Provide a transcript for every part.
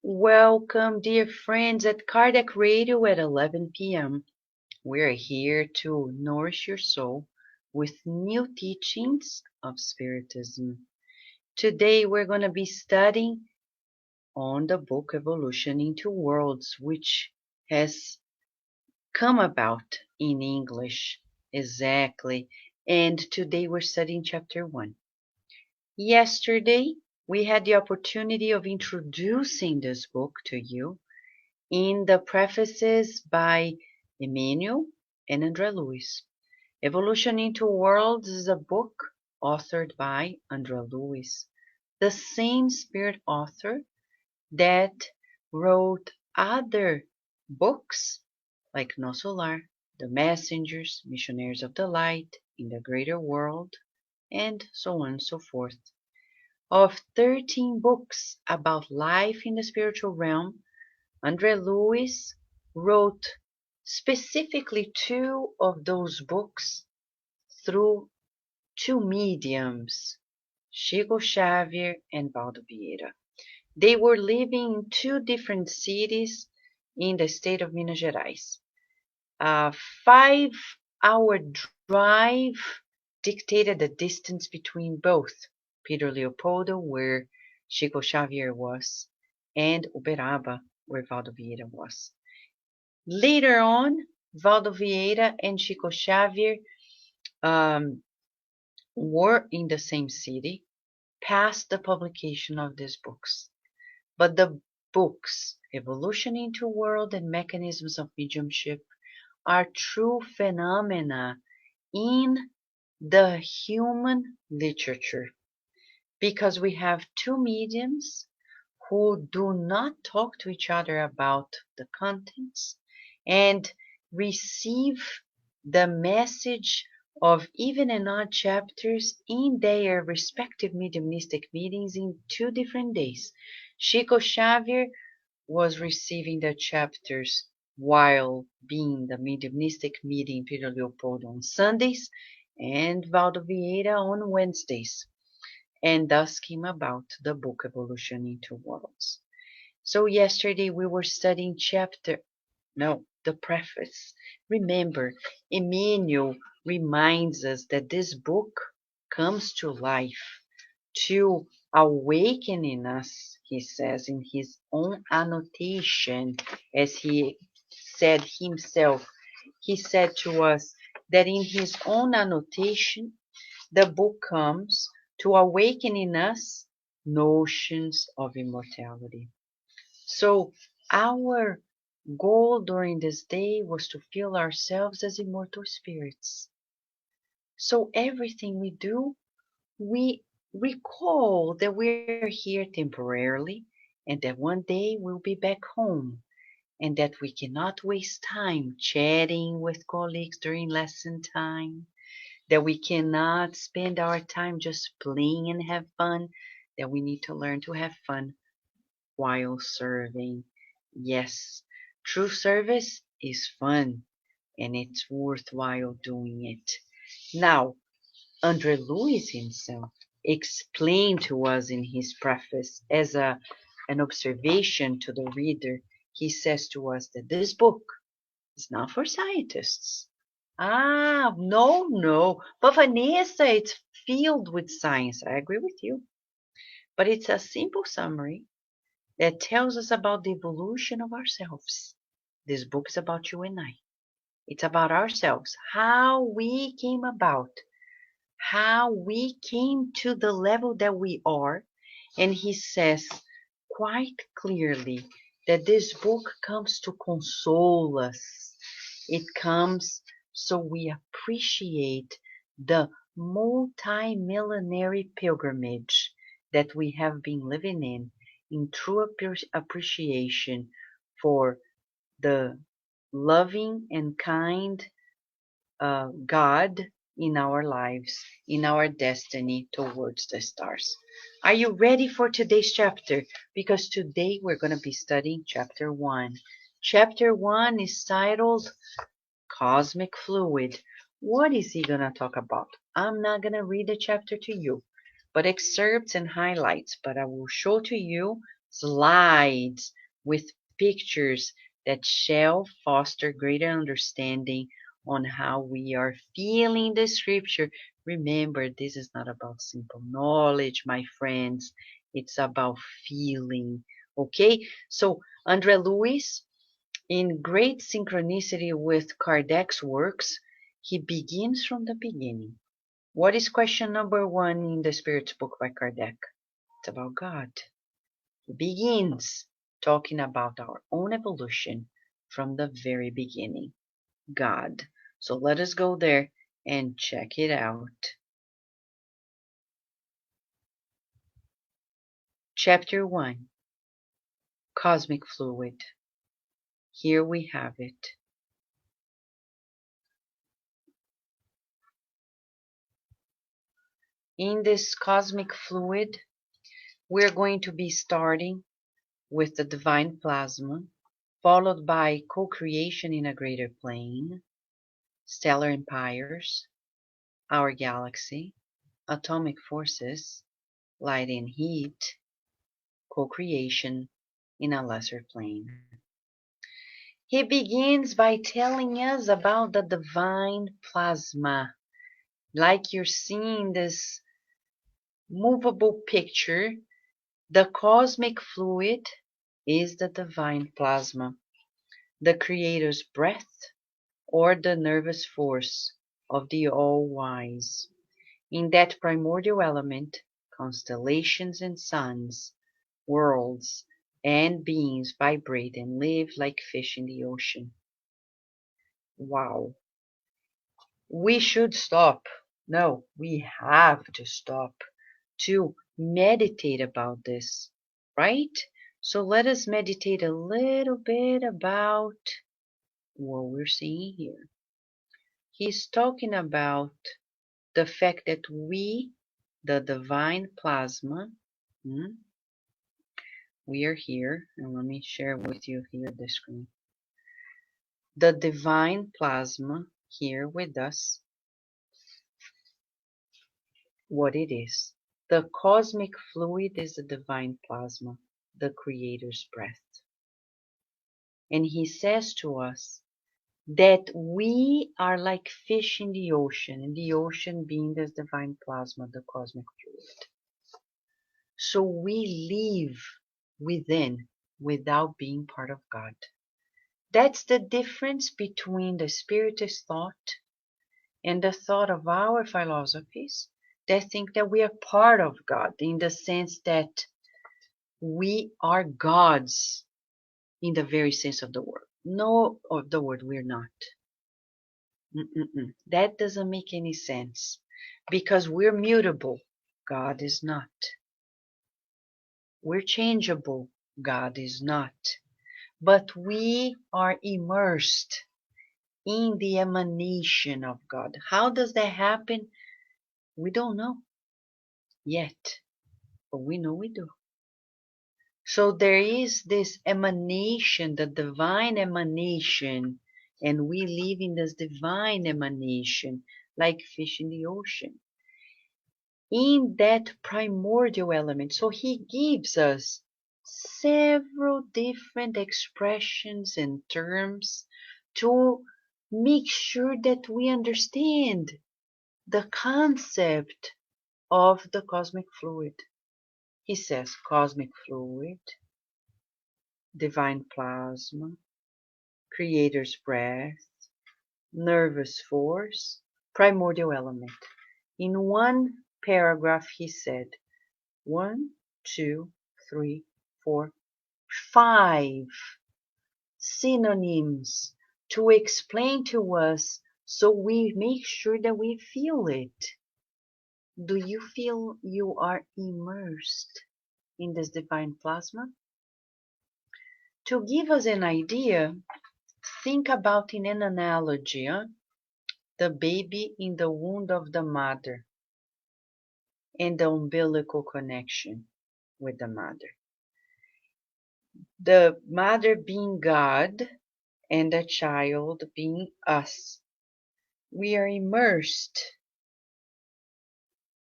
Welcome, dear friends, at Kardec Radio at 11 p.m. We're here to nourish your soul with new teachings of Spiritism. Today, we're going to be studying on the book Evolution into Worlds, which has come about in English. Exactly. And today, we're studying chapter 1. Yesterday, we had the opportunity of introducing this book to you in the prefaces by Emmanuel and André Luiz. Evolution into Worlds is a book authored by André Luiz, the same spirit author that wrote other books like No Solar, The Messengers, Missionaries of the Light, In the Greater World, and so on and so forth. Of 13 books about life in the spiritual realm, André Luiz wrote specifically 2 of those books through 2 mediums, Chico Xavier and Valdo Vieira. They were living in 2 different cities in the state of Minas Gerais. A 5-hour drive dictated the distance between both Pedro Leopoldo, where Chico Xavier was, and Uberaba, where Valdo Vieira was. Later on, Valdo Vieira and Chico Xavier were in the same city past the publication of these books. But the books, Evolution into World and Mechanisms of Mediumship, are true phenomena in the human literature, because we have 2 mediums who do not talk to each other about the contents and receive the message of even and odd chapters in their respective mediumistic meetings in 2 different days. Chico Xavier was receiving the chapters while being the mediumistic meeting Pedro Leopoldo on Sundays and Valdo Vieira on Wednesdays. And thus came about the book Evolution into Worlds. So yesterday we were studying the preface. Remember, Emmanuel reminds us that this book comes to life to awaken in us, he says in his own annotation, as he said himself. He said to us that in his own annotation, the book comes to awaken in us notions of immortality. So our goal during this day was to feel ourselves as immortal spirits. So everything we do, we recall that we're here temporarily and that one day we'll be back home, and that we cannot waste time chatting with colleagues during lesson time, that we cannot spend our time just playing and have fun, that we need to learn to have fun while serving. Yes, true service is fun, and it's worthwhile doing it. Now, André Luiz himself explained to us in his preface as an observation to the reader. He says to us that this book is not for scientists. No. But Vanessa, it's filled with science. I agree with you. But it's a simple summary that tells us about the evolution of ourselves. This book is about you and I. It's about ourselves, how we came about, how we came to the level that we are. And he says quite clearly that this book comes to console us. It comes so we appreciate the multi-millenary pilgrimage that we have been living in true appreciation for the loving and kind God in our lives, in our destiny towards the stars. Are you ready for today's chapter? Because today we're going to be studying chapter 1. Chapter 1 is titled Cosmic Fluid. What is he going to talk about? I'm not going to read the chapter to you, but excerpts and highlights, but I will show to you slides with pictures that shall foster greater understanding on how we are feeling the scripture. Remember, this is not about simple knowledge, my friends. It's about feeling. Okay? So, Andre Luis, in great synchronicity with Kardec's works, he begins from the beginning. What is question number 1 in the Spirit's book by Kardec? It's about God. He begins talking about our own evolution from the very beginning. God. So let us go there and check it out. Chapter 1, Cosmic Fluid. Here we have it. In this cosmic fluid, we're going to be starting with the divine plasma, followed by co-creation in a greater plane, stellar empires, our galaxy, atomic forces, light and heat, co-creation in a lesser plane. He begins by telling us about the divine plasma. Like you're seeing this movable picture, the cosmic fluid is the divine plasma, the Creator's breath, or the nervous force of the All-Wise. In that primordial element, constellations and suns, worlds, and beings vibrate and live like fish in the ocean. Wow. We should stop. No, we have to stop to meditate about this, right? So let us meditate a little bit about what we're seeing here. He's talking about the fact that we, the divine plasma, we are here, and let me share with you here the screen. The divine plasma here with us, what it is. The cosmic fluid is the divine plasma, the Creator's breath. And he says to us that we are like fish in the ocean being this divine plasma, the cosmic fluid. So we live within without being part of God. That's the difference between the Spiritist thought and the thought of our philosophies that think that we are part of God in the sense that we are gods in the very sense of the word. No, of the word, we're not. That doesn't make any sense because we're mutable. God is not. We're changeable. God is not. But we are immersed in the emanation of God. How does that happen? We don't know yet, but we know we do. So there is this emanation, the divine emanation, and we live in this divine emanation like fish in the ocean, in that primordial element. So he gives us several different expressions and terms to make sure that we understand the concept of the cosmic fluid. He says cosmic fluid, divine plasma, Creator's breath, nervous force, primordial element. In one paragraph he said 1, 2, 3, 4, 5 synonyms to explain to us so we make sure that we feel it. Do you feel you are immersed in this divine plasma? To give us an idea, think about in an analogy, the baby in the womb of the mother and the umbilical connection with the mother. The mother being God and the child being us. We are immersed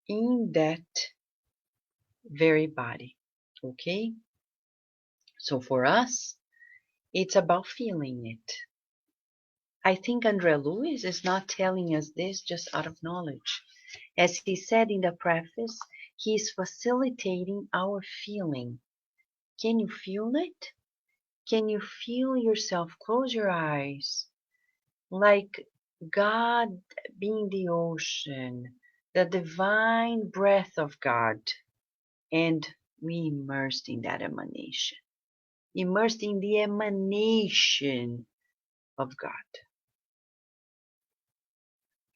in that very body, okay? So for us, it's about feeling it. I think André Luiz is not telling us this just out of knowledge. As he said in the preface, he is facilitating our feeling. Can you feel it? Can you feel yourself? Close your eyes. Like God being the ocean, the divine breath of God, and we immersed in that emanation, immersed in the emanation of God.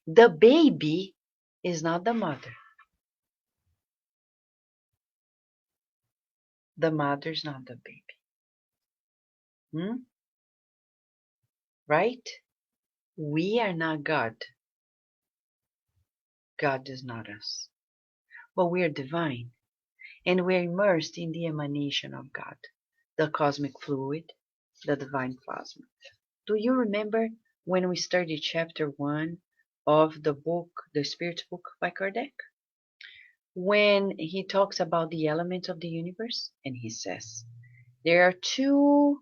The baby is not the mother. The mother is not the baby. Right? We are not God. God is not us. But we are divine. And we are immersed in the emanation of God, the cosmic fluid, the divine plasma. Do you remember when we studied chapter 1 of the book, the Spirit's book by Kardec? When he talks about the elements of the universe, and he says, there are two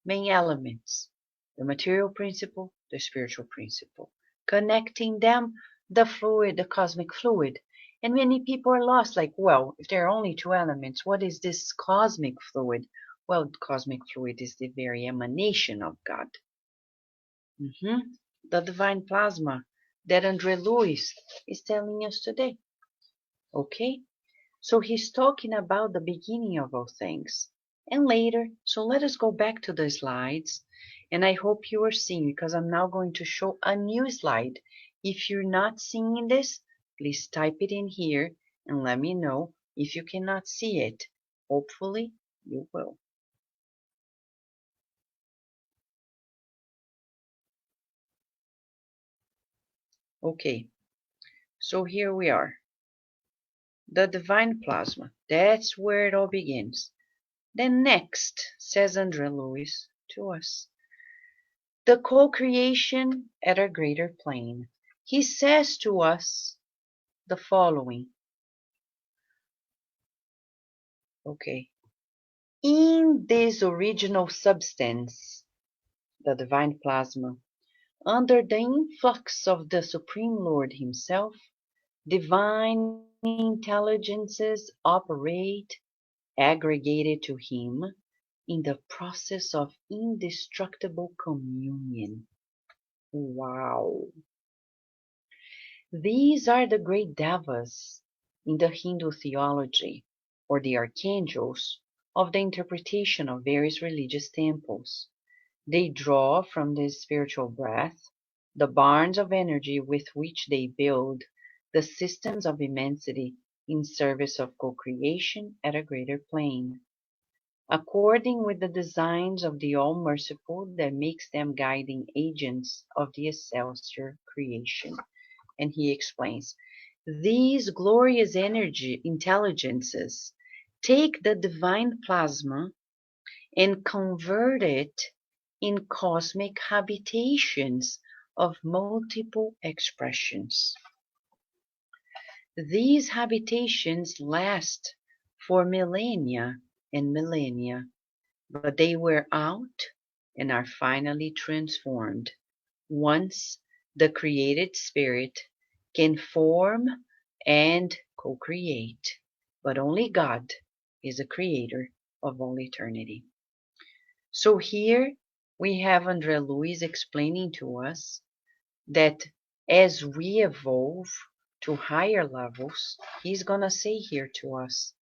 main elements, the material principle, the spiritual principle. Connecting them, the fluid, the cosmic fluid. And many people are lost, like, well, if there are only two elements, what is this cosmic fluid? Well, cosmic fluid is the very emanation of God. The divine plasma that André Luiz is telling us today. Okay? So he's talking about the beginning of all things. And later, so let us go back to the slides. And I hope you are seeing, because I'm now going to show a new slide. If you're not seeing this, please type it in here and let me know if you cannot see it. Hopefully, you will. Okay, so here we are. The divine plasma. That's where it all begins. Then next, says André Luiz to us, the co-creation at a greater plane. He says to us the following. Okay. In this original substance, the divine plasma, under the influx of the Supreme Lord himself, divine intelligences operate aggregated to him in the process of indestructible communion. Wow. These are the great devas in the Hindu theology, or the archangels of the interpretation of various religious temples. They draw from this spiritual breath the barns of energy with which they build the systems of immensity in service of co-creation at a greater plane, according with the designs of the All-Merciful that makes them guiding agents of the excelsior creation. And he explains, these glorious energy intelligences take the divine plasma and convert it in cosmic habitations of multiple expressions. These habitations last for millennia and millennia, but they wear out and are finally transformed once the created spirit can form and co-create. But only God is the creator of all eternity. So here we have André Luiz explaining to us that as we evolve to higher levels, he's going to say here to us,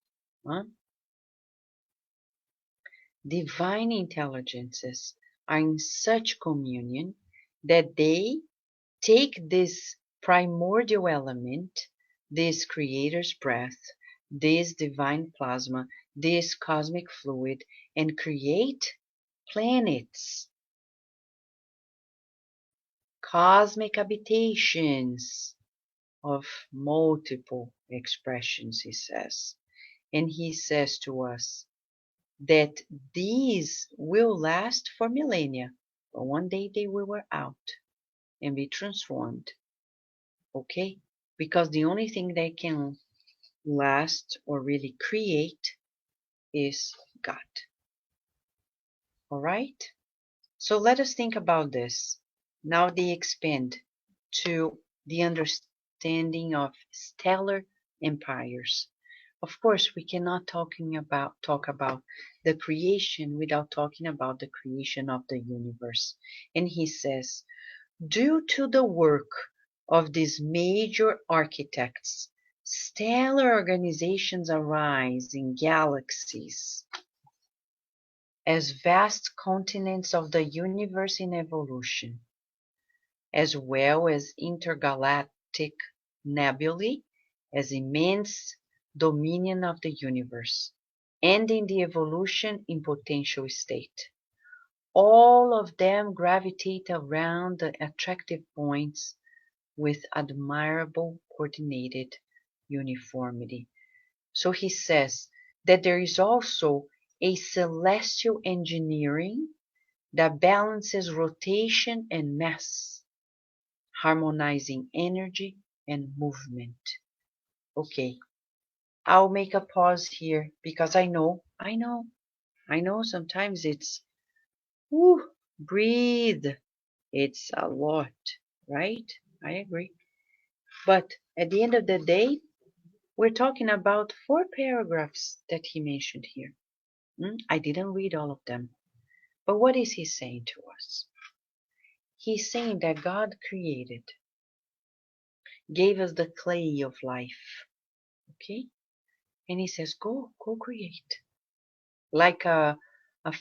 divine intelligences are in such communion that they take this primordial element, this creator's breath, this divine plasma, this cosmic fluid, and create planets, cosmic habitations of multiple expressions, he says. And he says to us that these will last for millennia, but one day they will wear out and be transformed. Okay? Because the only thing that can last or really create is God. All right? So let us think about this. Now they expand to the understanding of stellar empires. Of course, we cannot talk about the creation without talking about the creation of the universe. And he says, due to the work of these major architects, stellar organizations arise in galaxies as vast continents of the universe in evolution, as well as intergalactic nebulae as immense dominion of the universe, and in the evolution in potential state. All of them gravitate around the attractive points with admirable coordinated uniformity. So he says that there is also a celestial engineering that balances rotation and mass, harmonizing energy and movement. Okay, I'll make a pause here because I know sometimes it's, whew, breathe. It's a lot, right? I agree. But at the end of the day, we're talking about 4 paragraphs that he mentioned here. I didn't read all of them. But what is he saying to us? He's saying that God created, gave us the clay of life, okay? And he says, go create. Like a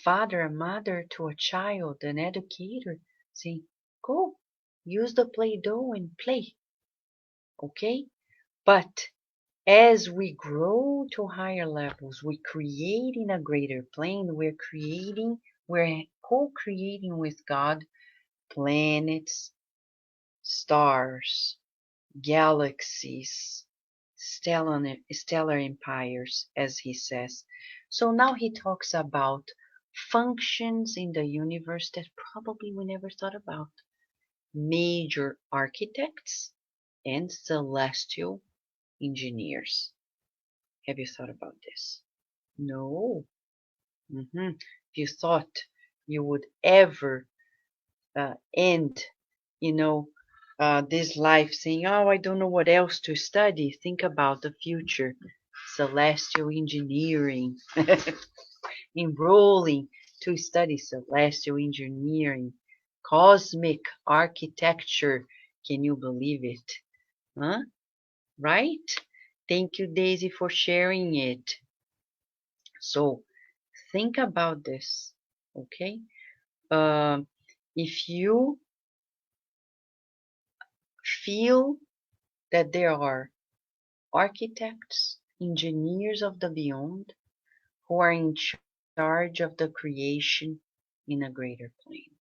father, a mother to a child, an educator, saying, go, use the Play-Doh and play, okay? But as we grow to higher levels, we create in a greater plane, we're co-creating with God planets, stars, galaxies, stellar empires, as he says. So now he talks about functions in the universe that probably we never thought about. Major architects and celestial engineers. Have you thought about this? No. If you thought you would ever end, you know, this life saying, oh, I don't know what else to study, think about the future. Celestial engineering, enrolling to study celestial engineering, cosmic architecture. Can you believe it? Huh? Right? Thank you, Daisy, for sharing it. So think about this, okay? If you feel that there are architects, engineers of the beyond, who are in charge of the creation in a greater plane.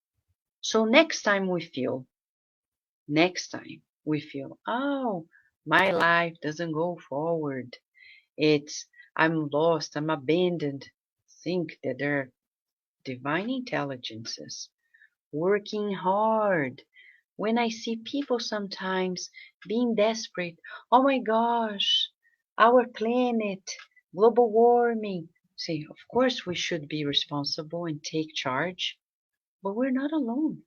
So next time we feel, oh, my life doesn't go forward. I'm lost, I'm abandoned. Think that there are divine intelligences working hard. When I see people sometimes being desperate, oh my gosh, our planet, global warming. Say, of course we should be responsible and take charge, but we're not alone.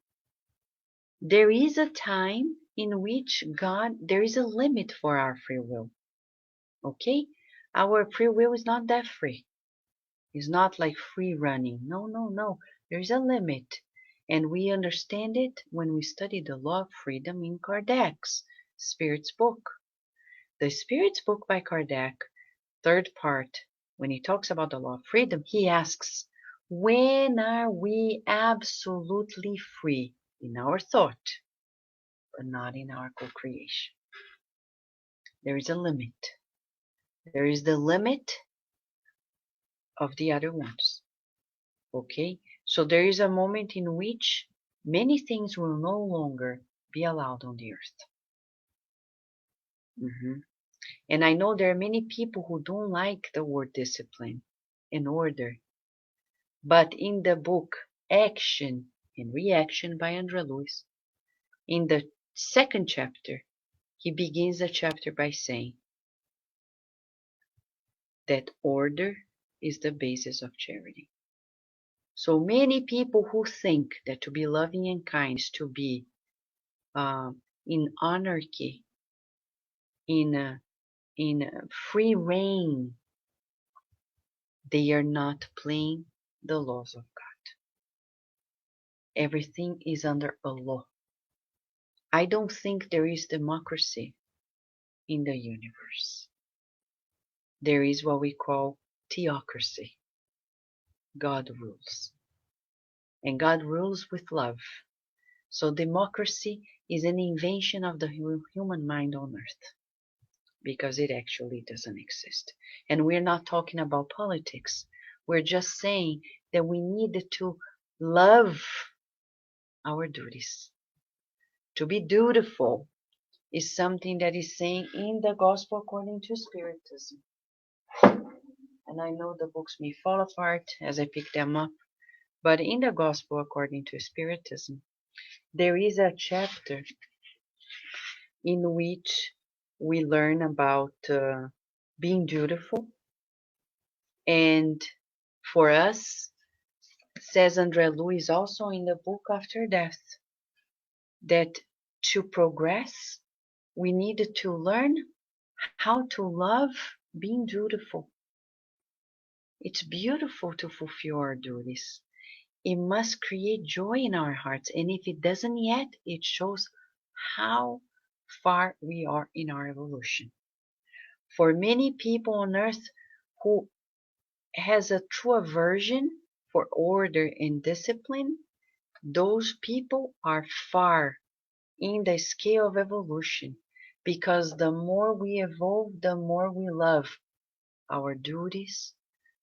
There is a time in which there is a limit for our free will. Okay? Our free will is not that free. It's not like free running. No, no, no. There is a limit. And we understand it when we study the law of freedom in Kardec's Spirit's book. The Spirit's book by Kardec, third part, when he talks about the law of freedom, he asks, when are we absolutely free in our thought, but not in our co-creation? There is a limit. There is the limit of the other ones. Okay? So there is a moment in which many things will no longer be allowed on the earth. And I know there are many people who don't like the word discipline and order. But in the book Action and Reaction by André Luiz, in the second chapter, he begins the chapter by saying that order is the basis of charity. So many people who think that to be loving and kind is to be in anarchy, in free reign, they are not playing the laws of God. Everything is under a law. I don't think there is democracy in the universe. There is what we call theocracy. God rules. And God rules with love. So democracy is an invention of the human mind on earth because it actually doesn't exist. And we're not talking about politics. We're just saying that we need to love our duties. To be dutiful is something that is saying in the gospel according to Spiritism. And I know the books may fall apart as I pick them up, but in the gospel according to Spiritism, there is a chapter in which we learn about being dutiful. And for us, says André Luiz also in the book After Death, that to progress, we need to learn how to love being dutiful. It's beautiful to fulfill our duties. It must create joy in our hearts. And if it doesn't yet, it shows how far we are in our evolution. For many people on earth who has a true aversion for order and discipline, those people are far in the scale of evolution, because the more we evolve, the more we love our duties,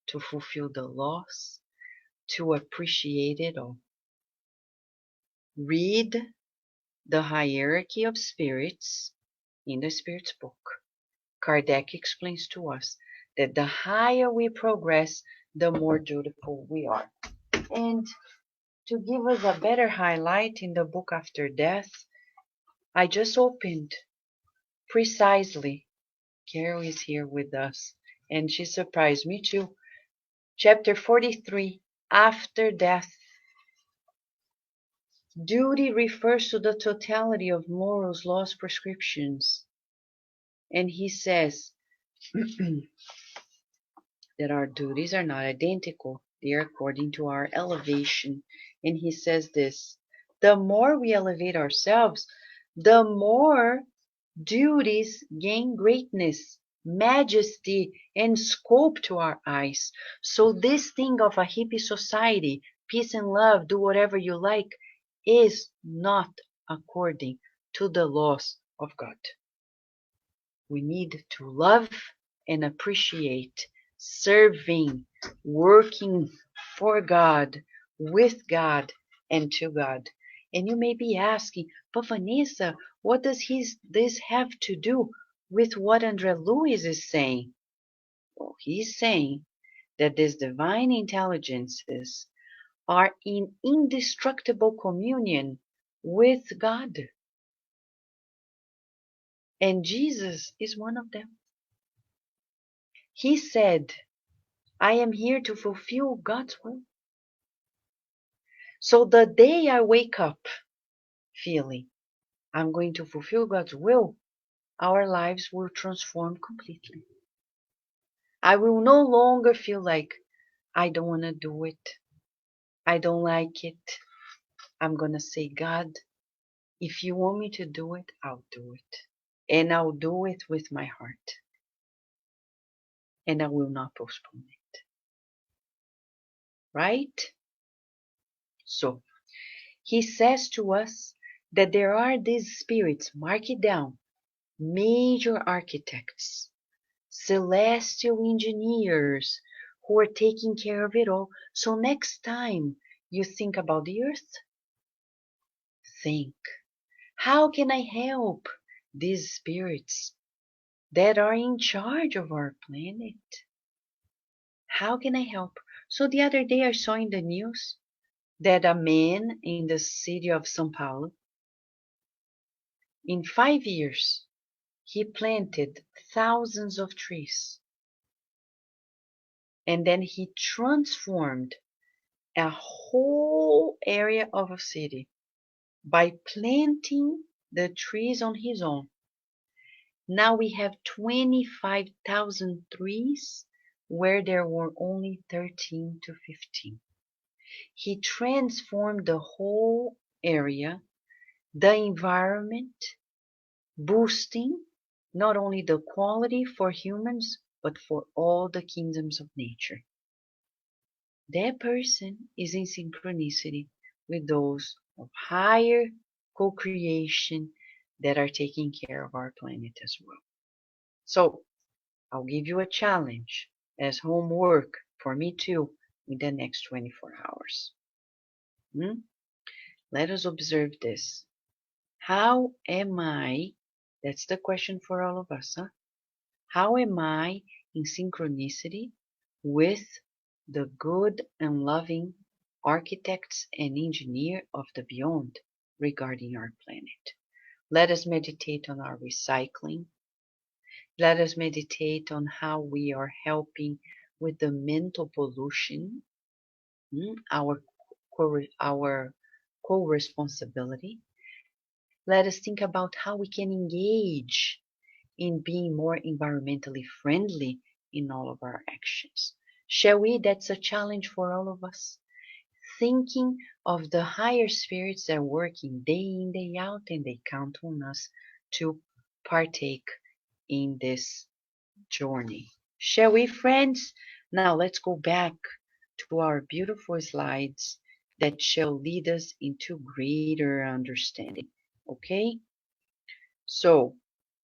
to fulfill the laws, to appreciate it all. Read the hierarchy of spirits in the Spirit's book. Kardec explains to us that the higher we progress, the more dutiful we are. And to give us a better highlight in the book After Death, I just opened precisely. Carol is here with us, and she surprised me too. Chapter 43, After Death. Duty refers to the totality of morals, laws, prescriptions. And he says that our duties are not identical. They are according to our elevation. And he says this: the more we elevate ourselves, the more duties gain greatness, majesty, and scope to our eyes. So this thing of a hippie society, peace and love, do whatever you like, is not according to the laws of God. We need to love and appreciate serving, working for God, with God, and to God. And you may be asking, but Vanessa, what does this have to do with what André Luiz is saying? Well, he's saying that these divine intelligences are in indestructible communion with God. And Jesus is one of them. He said, I am here to fulfill God's will. So the day I wake up feeling I'm going to fulfill God's will, our lives will transform completely. I will no longer feel like I don't want to do it. I don't like it. I'm going to say, God, if you want me to do it, I'll do it. And I'll do it with my heart. And I will not postpone it. Right? So, he says to us that there are these spirits, mark it down, major architects, celestial engineers who are taking care of it all. So next time you think about the earth, think, how can I help these spirits that are in charge of our planet? How can I help? So the other day I saw in the news that a man in the city of São Paulo, in 5 years, he planted thousands of trees. And then he transformed a whole area of a city by planting the trees on his own. Now we have 25,000 trees where there were only 13 to 15. He transformed the whole area, the environment, boosting not only the quality for humans, but for all the kingdoms of nature. That person is in synchronicity with those of higher co-creation that are taking care of our planet as well. So I'll give you a challenge as homework for me too in the next 24 hours. Hmm? Let us observe this. How am I? That's the question for all of us. Huh? How am I in synchronicity with the good and loving architects and engineer of the beyond regarding our planet? Let us meditate on our recycling. Let us meditate on how we are helping with the mental pollution, our our co-responsibility. Let us think about how we can engage in being more environmentally friendly in all of our actions. Shall we? That's a challenge for all of us. Thinking of the higher spirits that are working day in, day out, and they count on us to partake in this journey. Shall we, friends? Now let's go back to our beautiful slides that shall lead us into greater understanding. Okay? So,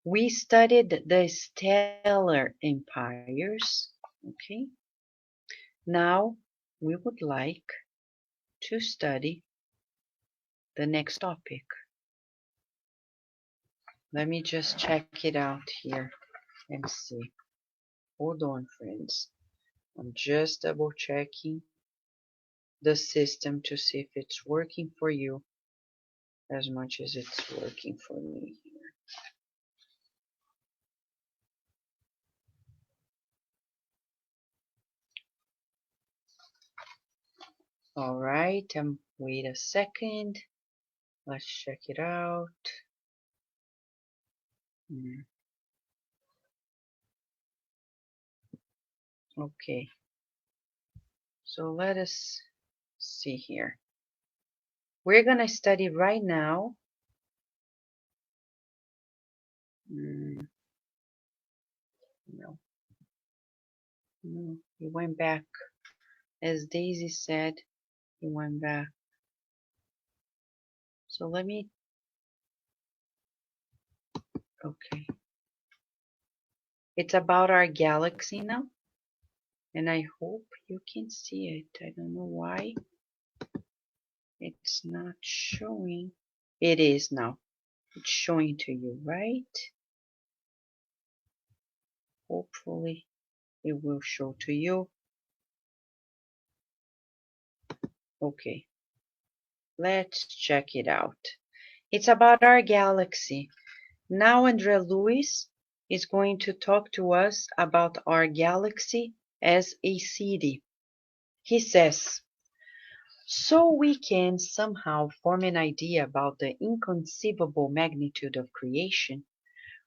we studied the stellar empires. Okay? Now, we would like to study the next topic. Let me just check it out here and see. Hold on, friends. I'm just double checking the system to see if it's working for you as much as it's working for me here. All right, wait a second. Let's check it out. Okay, so let us see here. We're going to study right now. No, no, he went back. As Daisy said, he went back. So let me, okay. It's about our galaxy now. And I hope you can see it. I don't know why it's not showing. It is now. It's showing to you, right? Hopefully it will show to you. Okay, let's check it out. It's about our galaxy. Now Andre Luis is going to talk to us about our galaxy as a city. He says, so we can somehow form an idea about the inconceivable magnitude of creation.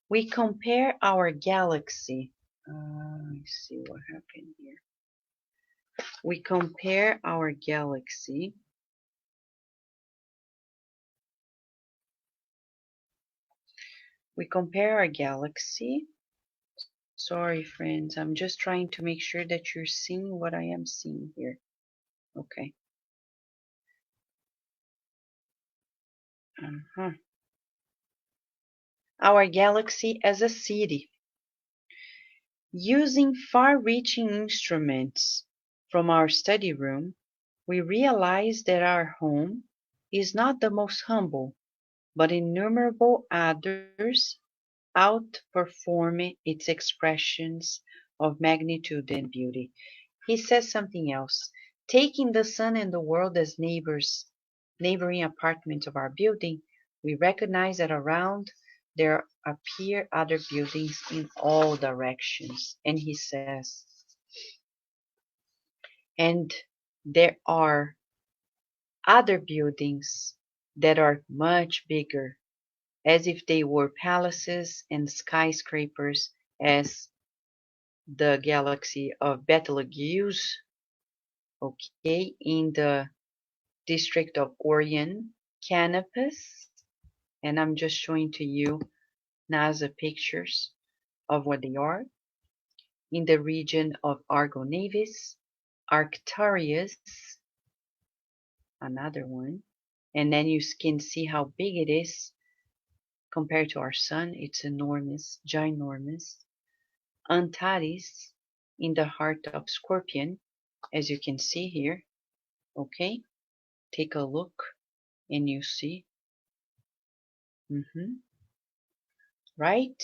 We compare our galaxy. Let's see what happened here. We compare our galaxy Sorry, friends. I'm just trying to make sure that you're seeing what I am seeing here. Okay. Our galaxy as a city. Using far-reaching instruments from our study room, we realize that our home is not the most humble, but innumerable others outperform its expressions of magnitude and beauty. He says something else. Taking the sun and the world as neighboring apartments of our building, we recognize that around there appear other buildings in all directions. And he says, and there are other buildings that are much bigger, as if they were palaces and skyscrapers, as the galaxy of Betelgeuse, okay, in the district of Orion, Canopus, and I'm just showing to you NASA pictures of what they are, in the region of Argo Navis, Arcturus, another one, and then you can see how big it is compared to our sun. It's enormous, ginormous. Antares, in the heart of Scorpion, as you can see here, okay? Take a look and you see, right?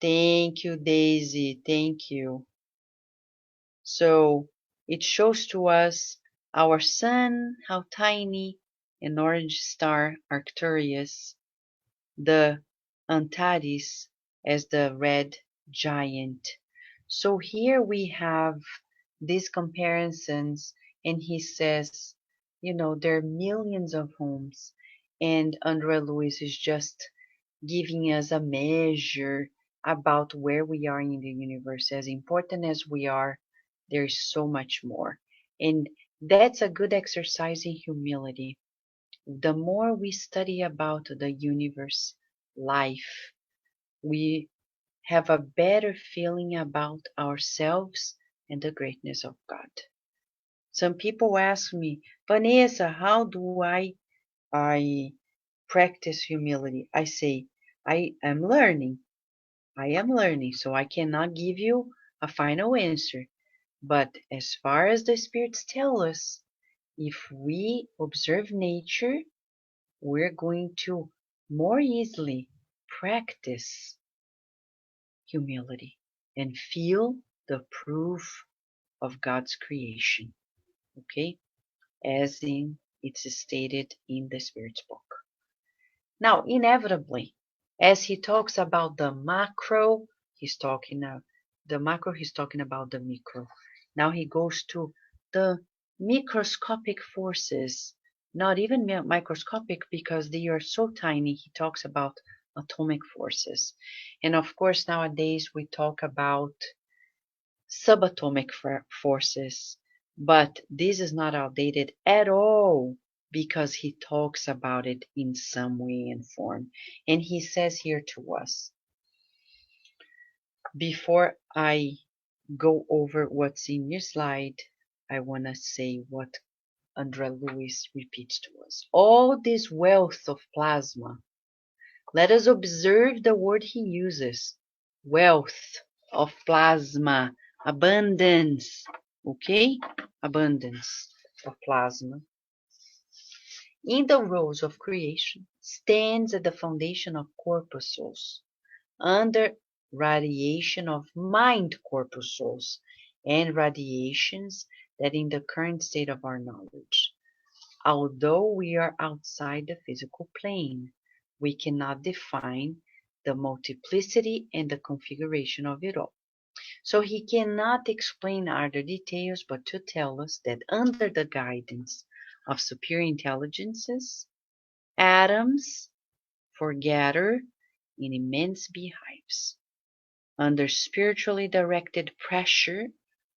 Thank you, Daisy, thank you. So it shows to us our sun, how tiny, an orange star, Arcturus, the Antares as the red giant. So here we have these comparisons, and he says, there are millions of homes, and Andrea Lewis is just giving us a measure about where we are in the universe. As important as we are, there is so much more. And that's a good exercise in humility. The more we study about the universe, life, we have a better feeling about ourselves and the greatness of God. Some people ask me, Vanessa, how do I practice humility? I say, I am learning. I am learning, so I cannot give you a final answer. But as far as the spirits tell us, if we observe nature, we're going to more easily practice humility and feel the proof of God's creation, okay? As in it's stated in the Spirit's book. Now, inevitably, as he talks about the macro, he's talking he's talking about the micro. Now he goes to the microscopic forces, not even microscopic because they are so tiny. He talks about atomic forces. And of course, nowadays we talk about subatomic forces, but this is not outdated at all because he talks about it in some way and form. And he says here to us, before I go over what's in your slide, I want to say what Andrea Lewis repeats to us. All this wealth of plasma, let us observe the word he uses. Wealth of plasma, abundance, okay? Abundance of plasma. In the rows of creation stands at the foundation of corpuscles, under radiation of mind corpuscles, and radiations that in the current state of our knowledge. Although we are outside the physical plane, we cannot define the multiplicity and the configuration of it all. So he cannot explain other details but to tell us that under the guidance of superior intelligences, atoms foregather in immense beehives. Under spiritually directed pressure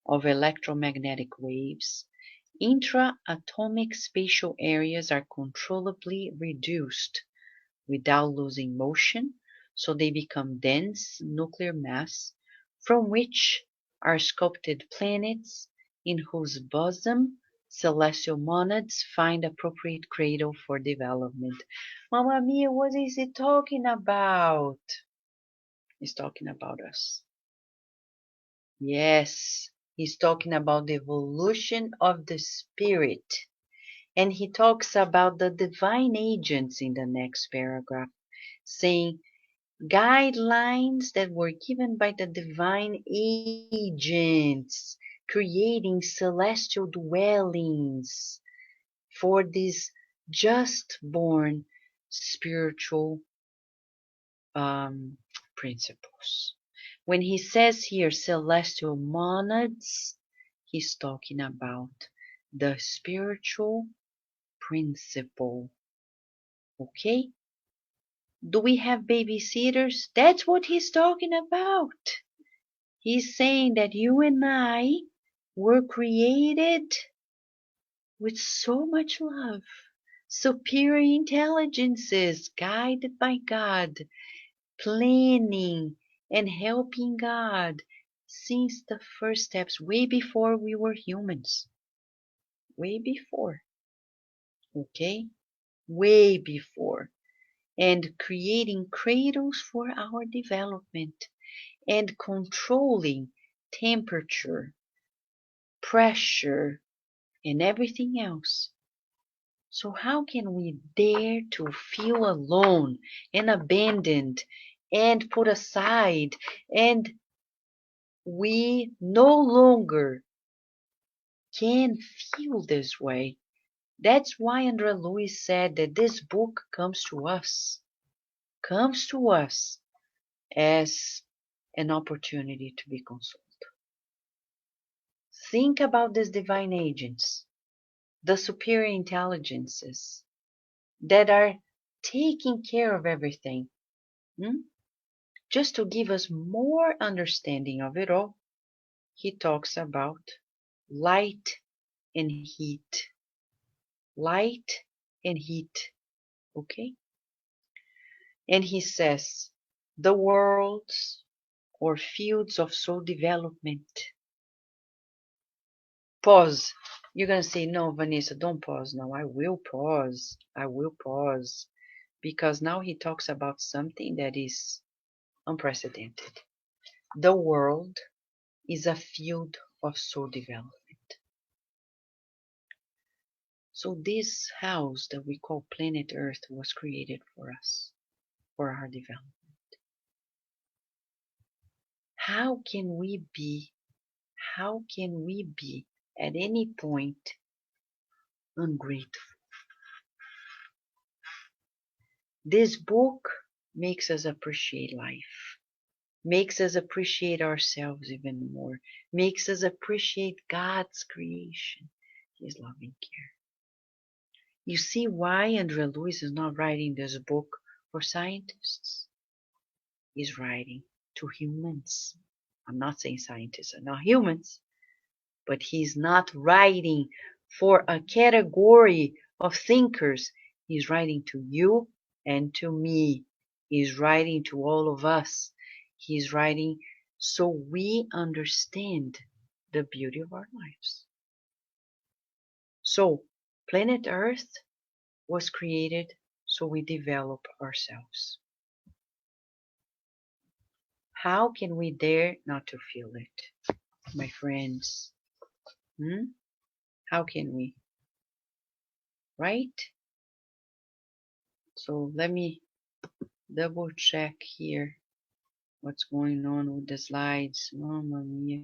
of electromagnetic waves, intra-atomic spatial areas are controllably reduced without losing motion, so they become dense nuclear mass from which are sculpted planets in whose bosom celestial monads find appropriate cradle for development. Mamma Mia, what is he talking about? He's talking about us. Yes, he's talking about the evolution of the spirit. And he talks about the divine agents in the next paragraph, saying guidelines that were given by the divine agents, creating celestial dwellings for these just born spiritual principles. When he says here celestial monads, he's talking about the spiritual principle. Okay? Do we have babysitters? That's what he's talking about. He's saying that you and I were created with so much love, superior intelligences guided by God, planning and helping God since the first steps, way before we were humans. Way before. Okay? Way before. And creating cradles for our development and controlling temperature, pressure, and everything else. So how can we dare to feel alone and abandoned and put aside, and we no longer can feel this way? That's why André Luiz said that this book comes to us as an opportunity to be consoled. Think about these divine agents, the superior intelligences that are taking care of everything. Just to give us more understanding of it all, he talks about light and heat. Light and heat. Okay? And he says, the worlds or fields of soul development. Pause. You're going to say, no, Vanessa, don't pause now. I will pause. I will pause. Because now he talks about something that is unprecedented. The world is a field of soul development. So this house that we call planet Earth was created for us, for our development. How can we be at any point ungrateful? This book makes us appreciate life, makes us appreciate ourselves even more, makes us appreciate God's creation, His loving care. You see why André Luiz is not writing this book for scientists. He's writing to humans. I'm not saying scientists are not humans, but he's not writing for a category of thinkers. He's writing to you and to me. He's writing to all of us. He's writing so we understand the beauty of our lives. So, planet Earth was created so we develop ourselves. How can we dare not to feel it, my friends? How can we? Right? So let me double check here what's going on with the slides. Mamma mia,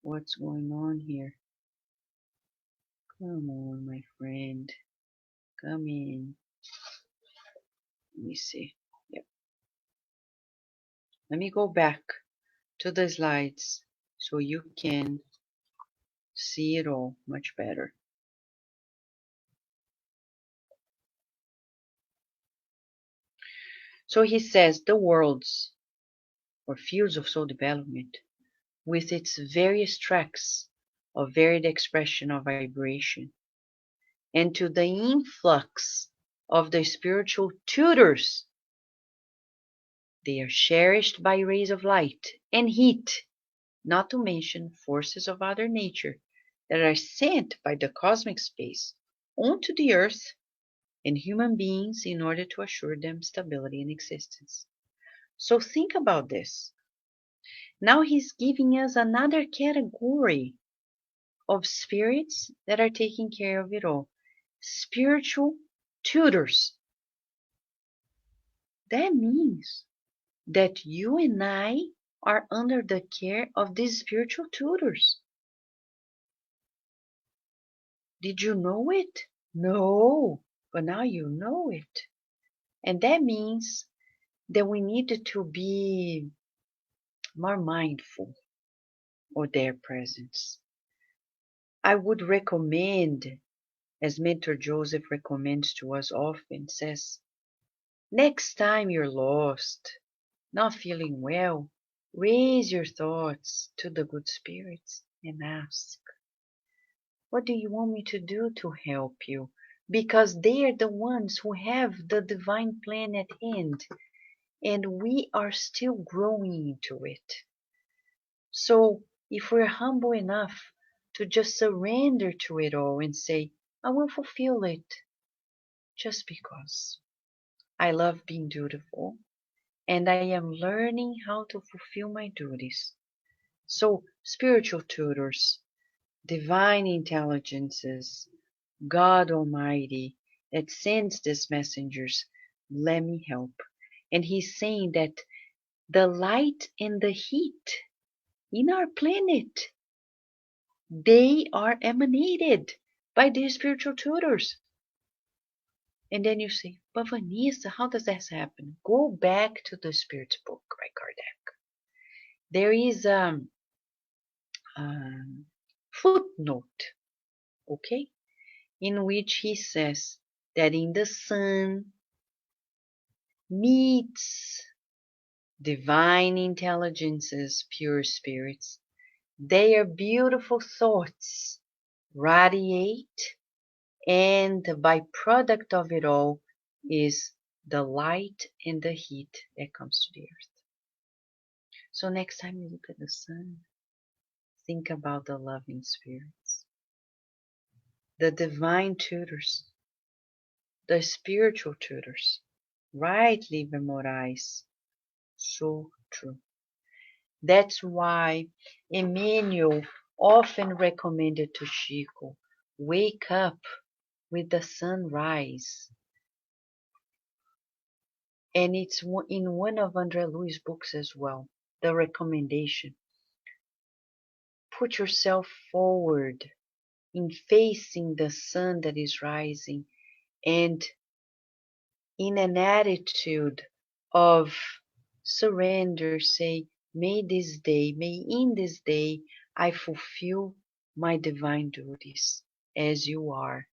what's going on here? Come on, my friend. Come in. Let me see. Yep. Let me go back to the slides so you can see it all much better. So he says the worlds or fields of soul development with its various tracks of varied expression of vibration, and to the influx of the spiritual tutors. They are cherished by rays of light and heat, not to mention forces of other nature that are sent by the cosmic space onto the earth and human beings in order to assure them stability and existence. So think about this. Now he's giving us another category of spirits that are taking care of it all. Spiritual tutors. That means that you and I are under the care of these spiritual tutors. Did you know it? No, but now you know it. And that means that we needed to be more mindful of their presence. I would recommend, as Mentor Joseph recommends to us often, says, next time you're lost, not feeling well, raise your thoughts to the good spirits and ask, what do you want me to do to help you? Because they are the ones who have the divine plan at hand, and we are still growing into it. So if we're humble enough to just surrender to it all and say, I will fulfill it just because I love being dutiful and I am learning how to fulfill my duties. So spiritual tutors, divine intelligences, God Almighty that sends these messengers, let me help. And he's saying that the light and the heat in our planet, they are emanated by these spiritual tutors. And then you say, but Vanessa, how does that happen? Go back to the Spirit's book by Kardec. There is a footnote, okay, in which he says that in the sun meets divine intelligences, pure spirits, their beautiful thoughts radiate, and the byproduct of it all is the light and the heat that comes to the earth. So next time you look at the sun, think about the loving spirits, the divine tutors, the spiritual tutors. Right, Liber Moraes? So true. That's why Emmanuel often recommended to Chico, wake up with the sunrise. And it's in one of André Luiz' books as well, the recommendation. Put yourself forward in facing the sun that is rising and in an attitude of surrender, say, may in this day, I fulfill my divine duties as you are.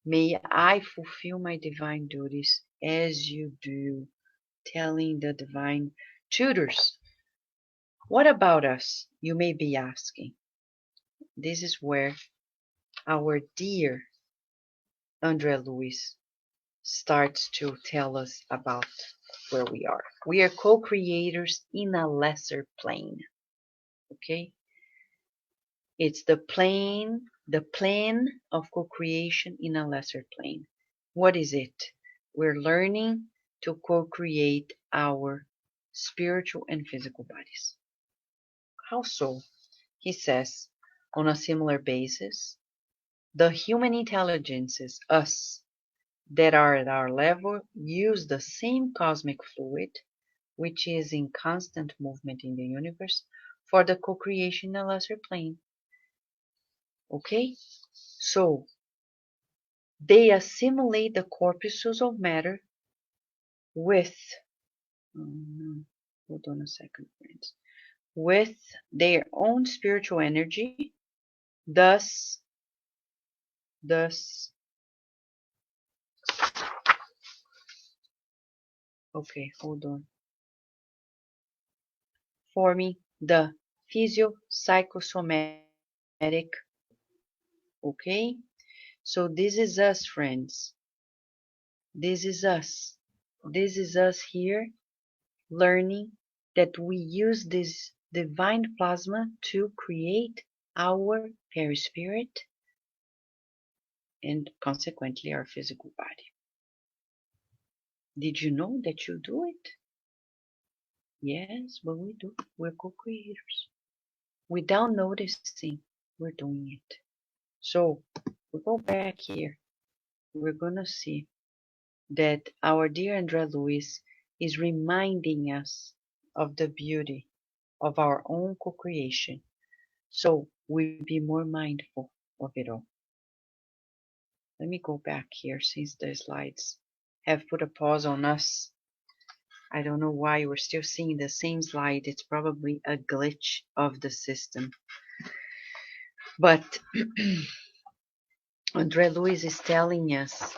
May I fulfill my divine duties as you do, telling the divine tutors. What about us? You may be asking. This is where our dear André Luiz starts to tell us about where we are. We are co-creators in a lesser plane. Okay? It's the plan of co-creation in a lesser plane. What is it? We're learning to co-create our spiritual and physical bodies. How so? He says, on a similar basis, the human intelligences, us, that are at our level, use the same cosmic fluid, which is in constant movement in the universe, for the co-creation in a lesser plane. Okay? So, they assimilate the corpuscles of matter with, hold on a second, friends, with their own spiritual energy, thus, okay, hold on, forming the physio-psychosomatic. Okay? So this is us, friends. This is us. This is us here learning that we use this divine plasma to create our perispirit and consequently our physical body. Did you know that you do it? Yes, but we do. We're co-creators. Without noticing, we're doing it. So we go back here. We're going to see that our dear André Luiz is reminding us of the beauty of our own co-creation. So we be more mindful of it all. Let me go back here since the slides have put a pause on us. I don't know why we're still seeing the same slide. It's probably a glitch of the system. But Andre Luiz is telling us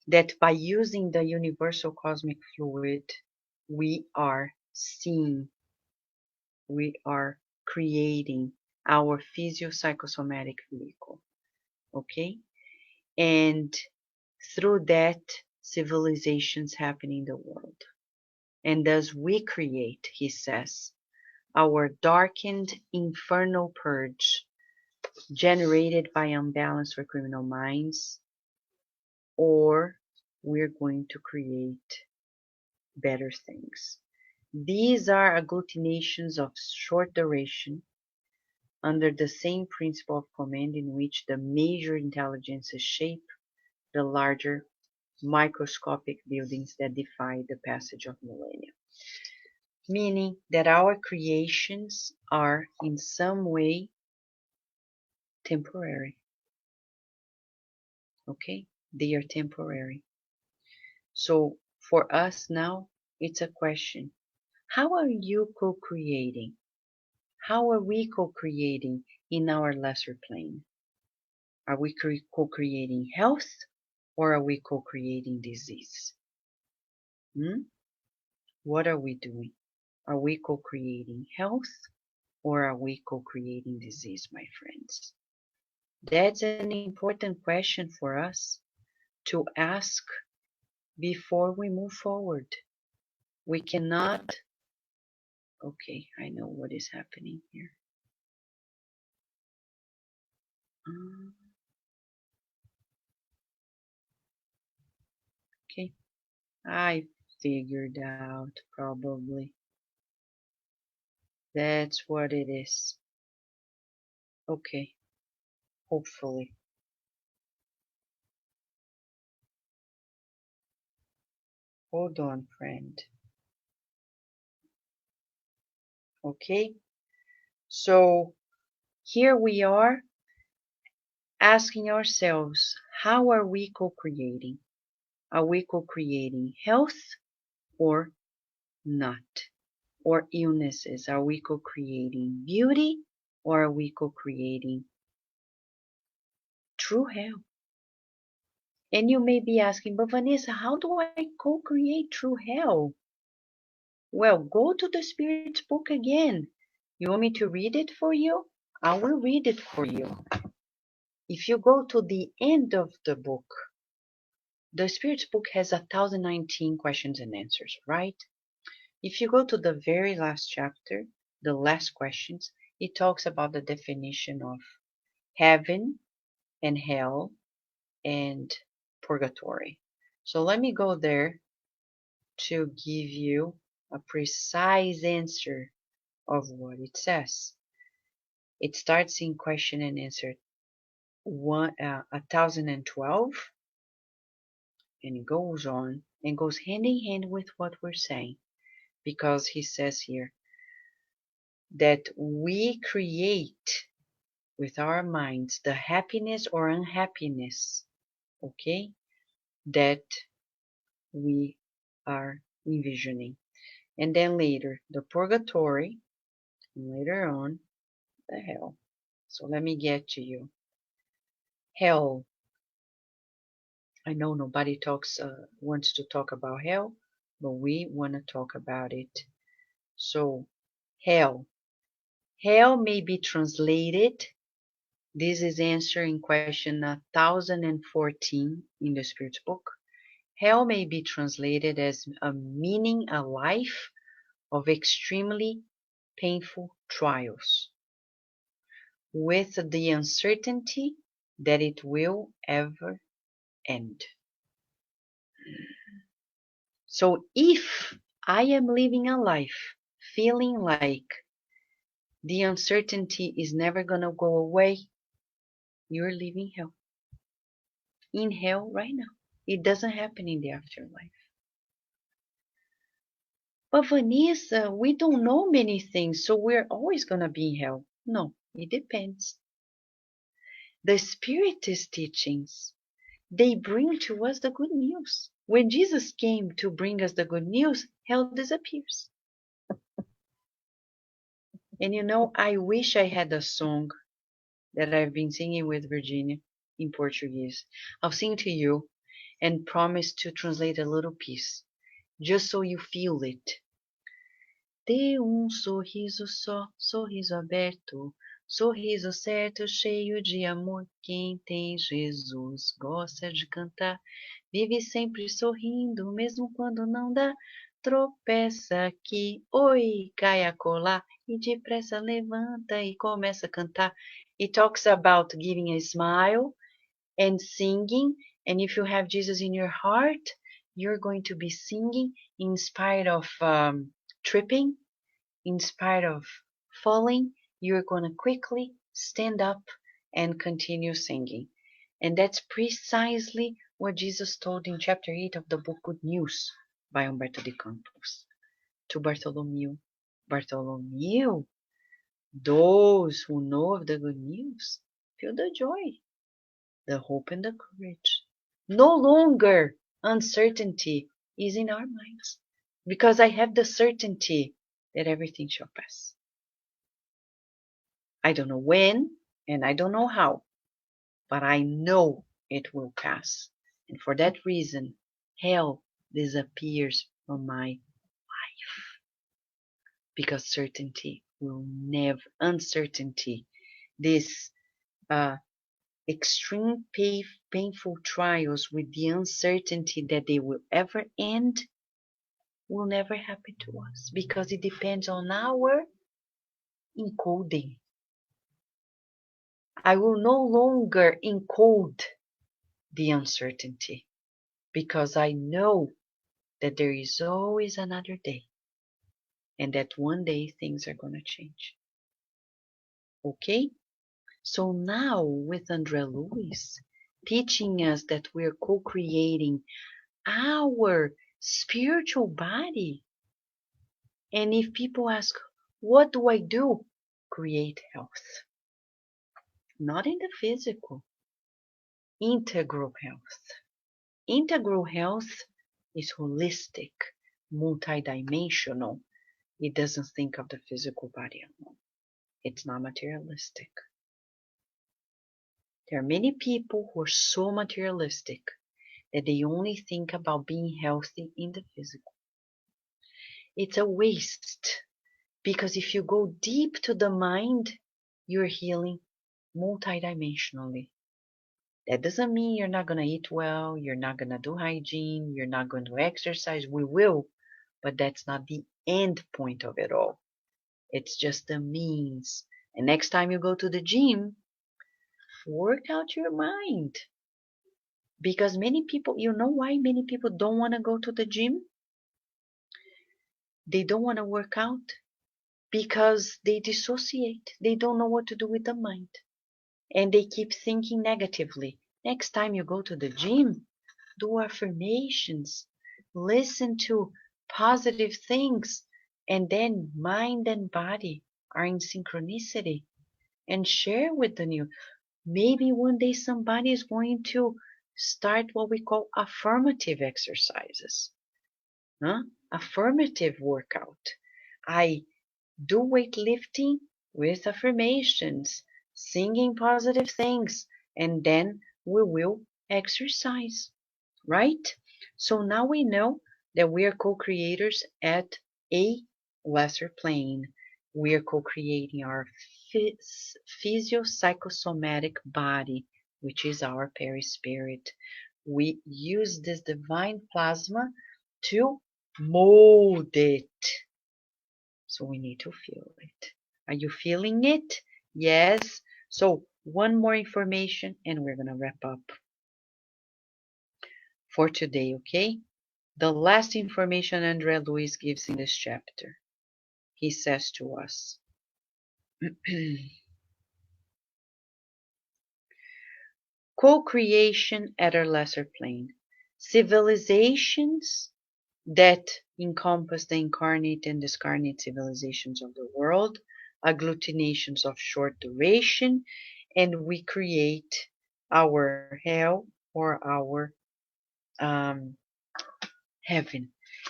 that by using the universal cosmic fluid, we are seeing, we are creating our physio-psychosomatic vehicle, okay? And through that, civilizations happen in the world. And thus we create, he says, our darkened infernal purge generated by unbalanced or criminal minds, or we're going to create better things. These are agglutinations of short duration under the same principle of command in which the major intelligences shape the larger microscopic buildings that defy the passage of millennia. Meaning that our creations are in some way temporary. Okay? They are temporary. So for us now, it's a question. How are you co-creating? How are we co-creating in our lesser plane? Are we co-creating health or are we co-creating disease? What are we doing? Are we co-creating health or are we co-creating disease, my friends? That's an important question for us to ask before we move forward. We cannot. Okay, I know what is happening here. Okay, I figured out probably. That's what it is. Okay, hopefully. Hold on, friend. Okay, so here we are asking ourselves, how are we co-creating? Are we co-creating health or not? Or illnesses? Are we co-creating beauty or are we co-creating true health? And you may be asking, but Vanessa, how do I co-create true health? Well, go to the Spirit's book again. You want me to read it for you? I will read it for you. If you go to the end of the book, the Spirit's book has 1019 questions and answers, right? If you go to the very last chapter, the last questions, it talks about the definition of heaven and hell and purgatory. So let me go there to give you a precise answer of what it says. It starts in question and answer 1012 and it goes on and goes hand in hand with what we're saying, because he says here that we create with our minds the happiness or unhappiness, okay, that we are envisioning. And then later, the purgatory, and later on, the hell. So let me get to you. Hell. I know nobody wants to talk about hell, but we want to talk about it. So, hell. Hell may be translated. This is answering question 1014 in the Spirit's book. Hell may be translated as meaning a life of extremely painful trials, with the uncertainty that it will ever end. So if I am living a life feeling like the uncertainty is never going to go away, you're living hell. In hell right now. It doesn't happen in the afterlife. But Vanessa, we don't know many things, so we're always going to be in hell. No, it depends. The Spiritist teachings, they bring to us the good news. When Jesus came to bring us the good news, hell disappears. And you know, I wish I had a song that I've been singing with Virginia in Portuguese. I'll sing to you and promise to translate a little piece, just so you feel it. Dê sorriso só, sorriso aberto, sorriso certo, cheio de amor. Quem tem Jesus gosta de cantar, vive sempre sorrindo, mesmo quando não dá. Tropeça aqui, oi, cai acolá, e depressa levanta e começa a cantar. It talks about giving a smile and singing, and if you have Jesus in your heart, you're going to be singing in spite of tripping, in spite of falling, you're going to quickly stand up and continue singing. And that's precisely what Jesus told in chapter 8 of the book Good News by Humberto de Campos to Bartholomew. Bartholomew, those who know of the good news feel the joy, the hope, and the courage. No longer uncertainty is in our minds, because I have the certainty that everything shall pass. I don't know when and I don't know how, but I know it will pass. And for that reason, hell disappears from my life. Because certainty will never, uncertainty, this extreme painful trials with the uncertainty that they will ever end will never happen to us, because it depends on our encoding. I will no longer encode the uncertainty, because I know that there is always another day, and that one day things are going to change. Okay? So now with André Luiz teaching us that we're co-creating our spiritual body. And if people ask, what do I do? Create health. Not in the physical. Integral health. Integral health is holistic, multidimensional. It doesn't think of the physical body alone. It's not materialistic. There are many people who are so materialistic that they only think about being healthy in the physical. It's a waste, because if you go deep to the mind, you're healing multidimensionally. That doesn't mean you're not going to eat well, you're not going to do hygiene, you're not going to exercise. We will, but that's not the end point of it all. It's just the means. And next time you go to the gym, work out your mind. Because many people, you know why many people don't want to go to the gym? They don't want to work out because they dissociate. They don't know what to do with the mind. And they keep thinking negatively. Next time you go to the gym, do affirmations, listen to positive things, and then mind and body are in synchronicity, and share with the new. Maybe one day somebody is going to start what we call affirmative exercises. Affirmative workout. I do weightlifting with affirmations, singing positive things, and then we will exercise, right? So now we know that we are co-creators at a lesser plane. We are co-creating our physio-psychosomatic body, which is our perispirit. We use this divine plasma to mold it. So we need to feel it. Are you feeling it? Yes. So one more information and we're going to wrap up for today, okay? The last information André Luiz gives in this chapter. He says to us, co-creation at our lesser plane. Civilizations that encompass the incarnate and discarnate civilizations of the world, agglutinations of short duration, and we create our hell or our heaven.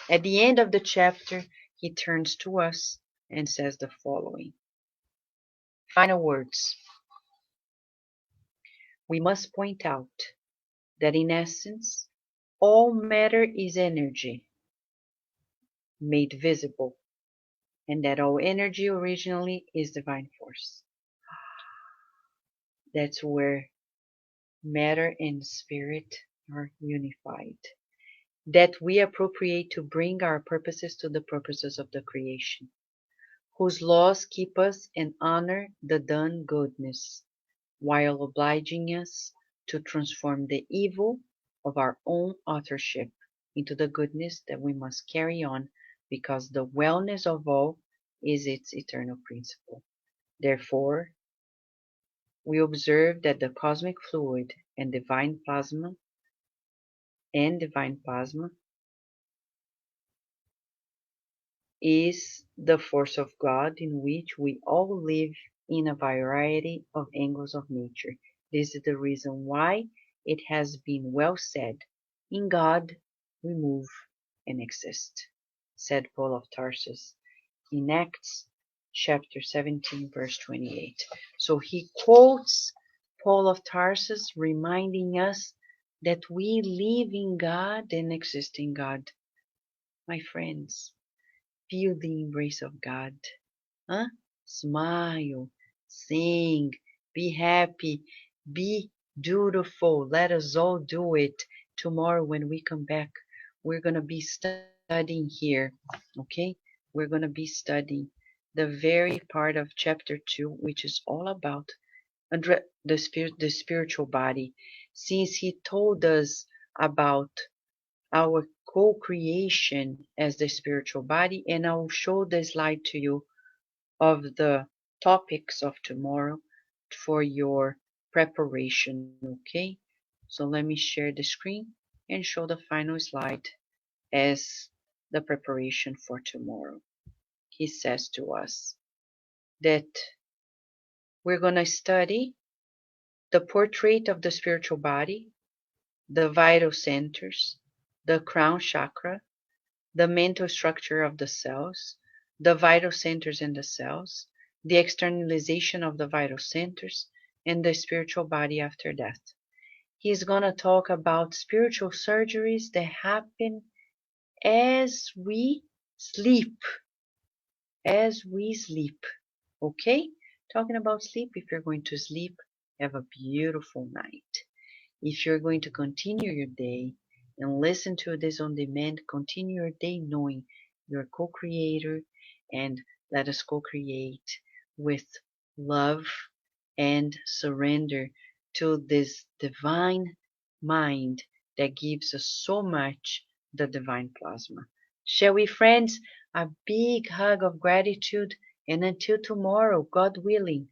At the end of the chapter, he turns to us and says the following. Final words. we must point out that in essence, all matter is energy made visible, and that all energy originally is divine force. That's where matter and spirit are unified. That we appropriate to bring our purposes to the purposes of the creation, whose laws keep us and honor the done goodness, while obliging us to transform the evil of our own authorship into the goodness that we must carry on, because the wellness of all is its eternal principle. Therefore, we observe that the cosmic fluid and divine plasma is the force of God in which we all live in a variety of angles of nature. This is the reason why it has been well said, "In God we move and exist," said Paul of Tarsus in Acts chapter 17, verse 28. So he quotes Paul of Tarsus, reminding us that we live in God and exist in God. My friends, feel the embrace of God. Huh? Smile, sing, be happy, be beautiful. Let us all do it. Tomorrow when we come back, we're going to be studying here, okay? We're going to be studying the very part of chapter 2, which is all about the spiritual body. Since he told us about our co-creation as the spiritual body, and I will show the slide to you of the topics of tomorrow for your preparation, okay? So let me share the screen and show the final slide as the preparation for tomorrow. He says to us that we're going to study the portrait of the spiritual body, the vital centers, the crown chakra, the mental structure of the cells, the vital centers in the cells, the externalization of the vital centers, and the spiritual body after death. He's going to talk about spiritual surgeries that happen as we sleep. As we sleep. Okay? Talking about sleep, if you're going to sleep, have a beautiful night. If you're going to continue your day and listen to this on demand, continue your day knowing you're a co-creator, and let us co-create with love and surrender to this divine mind that gives us so much, the divine plasma. Shall we, friends? A big hug of gratitude, and until tomorrow, God willing,